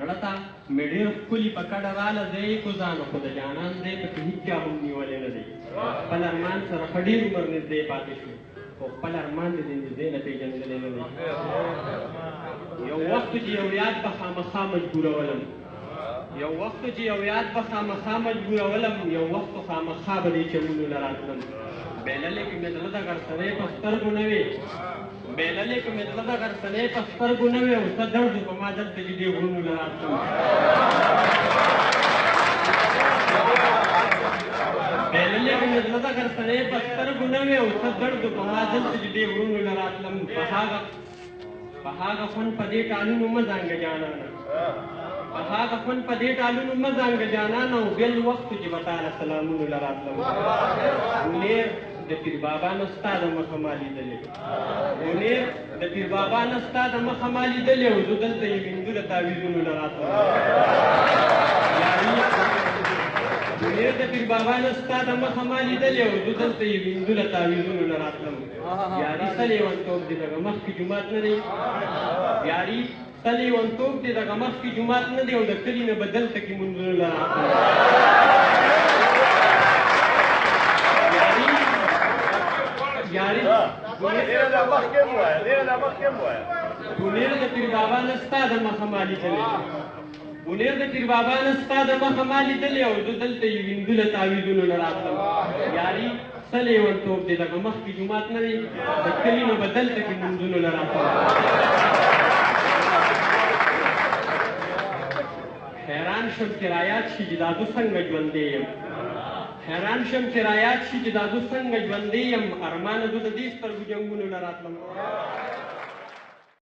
زړه ته مې ډېر ښکلي په کډه راله دی ګزانه خو د جانان دی پکې هېڅ چا هم نیولی نه دی خپل ارمان سره ښه ډېر عمر نږدې پاتې شو خو خپل ارمان دې د نږدې نه پېژندلی نه دی یو وخت چې یو یاد به خامخا مجبورولم یو وخت چې یو یاد به خامخا مجبورولم یو وخت خامخا به دې چمونو له راتلم بیللې کې مې زړه د غرڅنۍ په سترګو نه وې بیللې کې مې زړه د غرڅنۍ په سترګو نه وې او څه درد په ما دلته چې دې غرونو له راتلم بیللې کې مې زړه د غرڅنۍ په سترګو نه وې او څه درد په ما دلته چې دې غرونو له راتلم په هغه خون په دې ټالونو مه زانګه جانانه په هغه خون په دې ټالونو مه زانګه جانانه او بل وخت چې به تاله سلامونو له راتلم ونیر د پیر بابا نه ستا د مخه ما لیدلې ونیر د پیر بابا نه ستا د مخه ما لیدلې او زه دلته یې وینځو د تاویزونو له راتلم ونیر د پیر بابا نه ستا د مخه ما لیدلې او زه دلته یې وینځو له تاویزونو له راتلم یاري څه لیونتوب دې دغه مخکې جومات نه دی یاري څه لیونتوب دې دغه مخکې جومات نه دی او د کلي نه به دلته کې منځونو له راتلم ونیر د پیر بابا نه ستا د مخه ما لیدلې ونیر د پیر بابا نه ستا د مخه ما لیدلې او زه دلته یې وینځو له تاویزونو له راتلم یاري څه لیونتوب دی دغه مخکې جومات نه دی د کلي نه به دلته کې منځونو له راتلم حیران شم چې رایاد شي چې دا زه څنګه ژوندی یم حیران شم چې رایاد شي چې دا زه څنګه ژوندی یم ارمانه زه د دې سترګو جنګونو له راتلم